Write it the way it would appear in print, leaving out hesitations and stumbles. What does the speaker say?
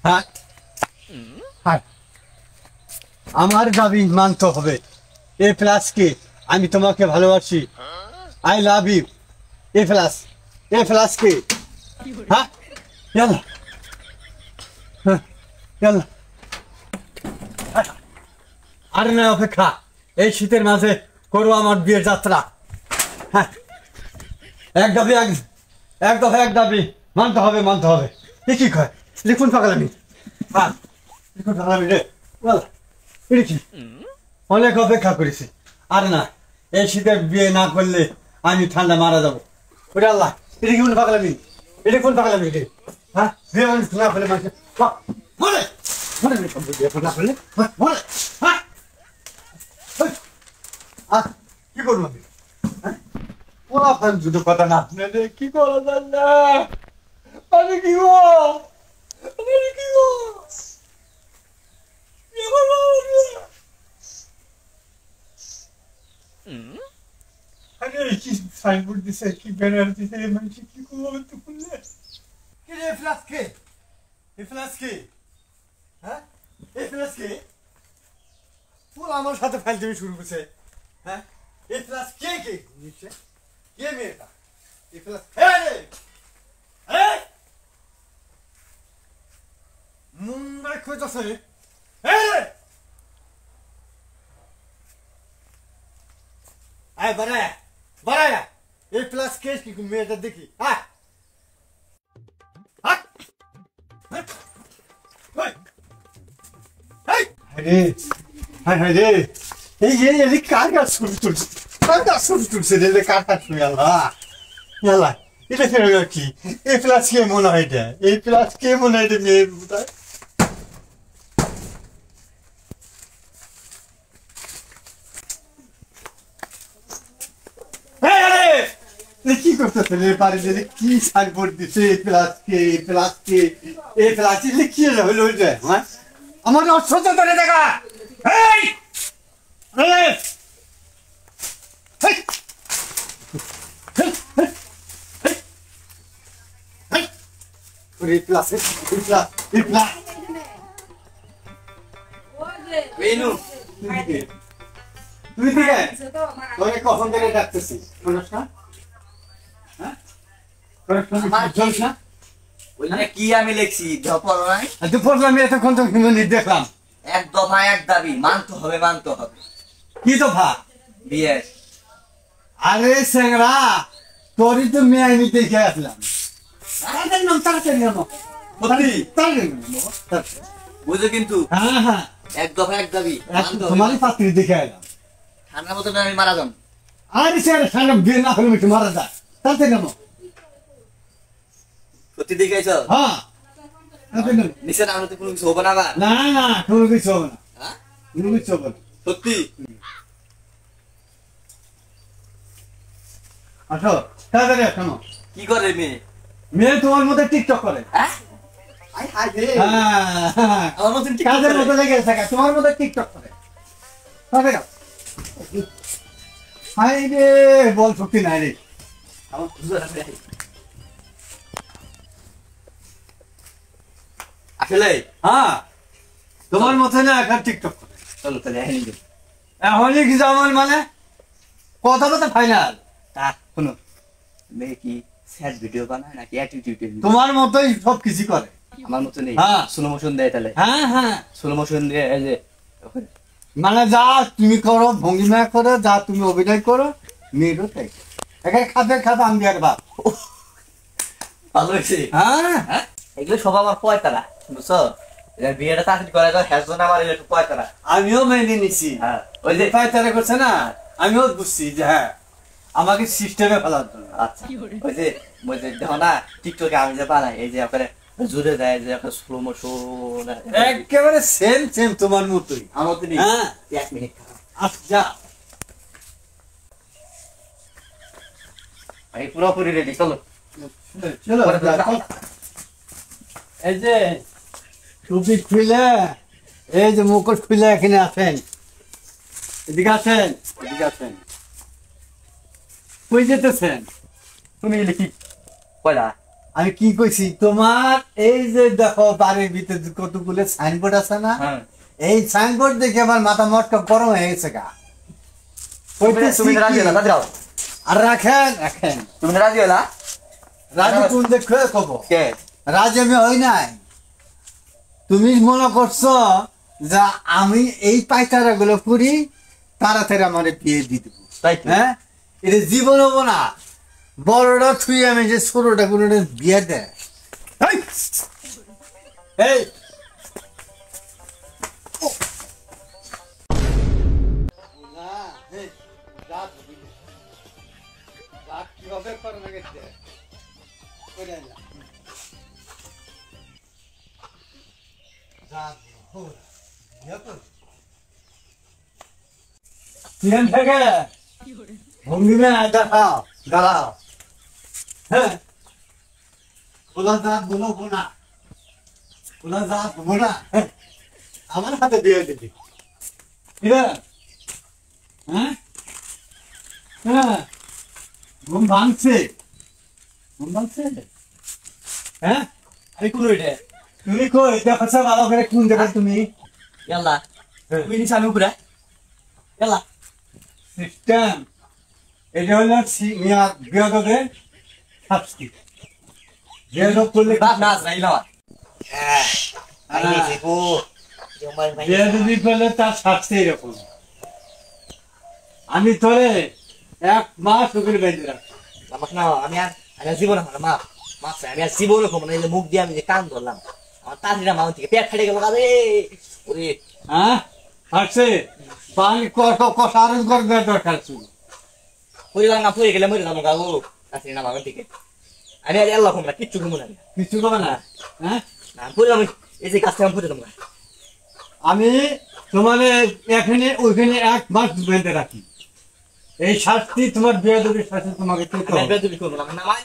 হ্যাঁ হ্যাঁ আমার দাবি মানতে হবে। এ প্লাস কে, আমি তোমাকে ভালোবাসি, I love you. A plus, A plus কে? হ্যাঁ ইয়াল্লা, হ্যাঁ ইয়াল্লা। আরে না অপেক্ষা, এই শীতের মাঝে করবো আমার বিয়ের যাত্রা। হ্যাঁ এক দাবি, এক দফা এক দাবি মানতে হবে, মানতে হবে। এ কি কয়, লিখুন পাগলামি। হ্যাঁ লিখুন পাগলামি রে বল। এটা কি, অনেক অপেক্ষা করেছি। আর না, এই শীতের বিয়ে না করলে আমি ঠান্ডা মারা যাবো। ওরে আল্লাহ, এটা কি কোন পাগলামি, এটা কোন পাগলামি রে? হ্যাঁ বিয়ে মানুষ না করলে মানুষ মরে মরে বিয়ে না করলে মরে। হ্যাঁ কি করবো আমি? ওরা ফান দুটো কথা না শুনে কি করা যায় না। আমি কি গো, আমি কি গো, আরে কি সাইনবোর্ড দিছে, কি ব্যানার দিছে, মানুষ কি করবো তো খুললে। কি রে ফ্লাস কে, এ ফ্লাস কে? হ্যাঁ এ ফ্লাস কে? ফুল আমার সাথে ফাইল দেবে শুরু করছে। হ্যাঁ এ ফ্লাস কে, কে নিচ্ছে, কে মেয়েটা? এ ফ্লাস মুন্ডা খুঁজছে। আয় বাড়ায় বাড়ায়, এই প্লাস কেস কি মেয়েটা দেখি। আয় রে, হায় হায় রে, এই যে কার কার ছবি তুলছে, কার কার ছবি তুলছে রে, কার কার ছবি? আল্লাহ আল্লাহ, এটা ফেরত কি? এই প্লাস কে মনে হয়? এটা এই প্লাস কে মনে হয়? এটা মেয়ে কি করতেছে রে? বাড়িতে কি সাইনবোর্ড দিছে, এই প্লাস কে, এই প্লাস কে, এই প্লাস কি হলো? হ্যাঁ আমার অসহ্য ধরে দেখা। তুই ঠিক আছে, তোকে কখন থেকে ডাকতেছি, শোনস না? কি আমি লিখছি আমি এতক্ষণ তো দেখলাম। এক দফা এক দাবি মানতে হবে, মানতে হবে। কি দফা? বিয়ে। আরে স্যাংরা, তোরই তো মেয়ে আমি দেখে আসলাম। বুঝো কিন্তু হ্যাঁ হ্যাঁ এক দফা এক দাবি তোমারই পাত্রী দেখে এলাম। ঠান্ডার মতো আমি মারা যাম। আরে স্যার ঠান্ডা বিয়ে না হলে একটু মারা যায়, তাতে কেন? সত্যি দেখাইছ? হ্যাঁ নিচে না হতে কোনো কিছু হবো না। না না কোনো কিছু হবে না, হ্যাঁ কোনো কিছু হবে না। সত্যি? আসো তাড়াতাড়ি আসো। কি করে মেয়ে? মেয়ে তোমার মধ্যে টিকটক করে। কাজের মতো লেগে থাকে, তোমার মধ্যে টিকটক করে। হাই রে, বল শক্তি নাই রে। আসলে হ্যাঁ তোমার মতো না এখন টিকটক করে। চলো তাহলে এখনই কি যাওয়ার মানে কথা কথা ফাইনাল। তা শোনো, মেয়ে কি স্যাড ভিডিও বানায় নাকি অ্যাটিটিউড? তোমার মতোই সব কিছু করে। আমার মতো নেই? হ্যাঁ স্লো মোশন দেয় তাহলে? হ্যাঁ হ্যাঁ স্লো মোশন দিয়ে এই যে মানে যা তুমি করো, ভঙ্গিমা করো, যা তুমি অভিনয় করো, মেয়েরও তাই। এখানে খাবে খাবে আমি আর বাপ। ভালো হয়েছে। হ্যাঁ হ্যাঁ এগুলো সব আমার পয়তারা, বুঝছো? বিয়েটা তাড়াতাড়ি করা যায়, হ্যাঁ জন্য আমার একটু পয়তারা। আমিও মেনে নিছি। হ্যাঁ ওই যে পায়তারা করছে না, আমিও বুঝছি যে হ্যাঁ আমাকে সিস্টেমে ফেলার জন্য। আচ্ছা ওই যে দেখো না টিকটকে আমি যে বানাই, এই যে আপনার জুড়ে দেয় যে আপনার স্লো মোশন, একেবারে সেম সেম তোমার মতোই। আমার তো নেই। হ্যাঁ 1 মিনিট আচ্ছা ভাই পুরোপুরি রেডি, চলো চলো। এই যে টুপি খুলে, এই যে মুখোশ খুলে এখানে আছেন, এদিকে আছেন, এদিকে আছেন। কই যেতেছেন? তুমি লিখি কয়লা আমি কি কইছি তোমার এই যে দেখো বাড়ির ভিতরে কতগুলো সাইনবোর্ড আছে না, হ্যাঁ এই সাইনবোর্ড দেখে আমার মাথা মটকা গরম হয়ে গেছে গা। তুমি রাজি হলা রাজি হও আর রাখেন রাখেন, তুমি রাজি হলা রাজি কোন দেখে কব কে রাজি আমি হই নাই। তুমি মনে করছো যে আমি এই পাইতারা গুলো করি তাড়াতাড়ি আমার বিয়ে দিয়ে দেবো, তাই তো হ্যাঁ? এটা জীবন হবো না। বড়টা থুই আমি যে ছোটটা কোনো বিয়ে দেয়। এই! এই! না, এই, রাত হবি না। রাত কিভাবে করে না গেছে? করে না। রাত হবো না। বিয়ে করবি? কিরণ থেকে ভঙ্গি না দাঁড়াও দাঁড়াও, হ্যাঁ খোলা দাঁত বলবো না, খোলা দাঁত বলবো না, আমার হাতে দিয়ে দিবি কিরণ, হ্যাঁ হ্যাঁ ঘুম ভাঙছে, ঘুম ভাঙছে, হ্যাঁ আমি কোন রে তুমি কই দেখছো ভালো করে কোন দেখো তুমি ইয়াল্লা তুমি নিছ আমি উপরে ইয়াল্লা সিস্টেম, এটা হলো বিয়াদবের শাস্তি। বিয়াদব করলে বাপ নাচ নাই না আই গেছে গো জমাই ভাই বিয়াদবি করলে তার শাস্তি এরকম। আমি তোরে 1 মাস ওখানে বেঁধে রাখছি। আমাকে না আমি আর জীবন আমার মা মা আমি আর জীবন কম না, এই যে মুখ দিয়ে আমি যে কান ধরলাম আমার তাড়িটা মাউন্ট থেকে পেট ফেটে গেল কাজে ওরে হ্যাঁ আসছে পানি কষারণ করবে দরকার ছিল। পড়ে গেলাম না, পড়ে গেলে মরে যাবো গা ও তাড়ি না মাউন্ট থেকে আমি আর আল্লাহ কম না কিচ্ছু ঘুমো না কিছু করবে না, হ্যাঁ না পড়ে আমি এই যে কাজটা আমি পড়ে যাবো আমি তোমার এখানে ওইখানে 1 মাস বেঁধে রাখি। এই শাস্তি তোমার বিয়াদবির শাস্তি তোমাকে পেতে হবে। আমি বেদবি করবো না মা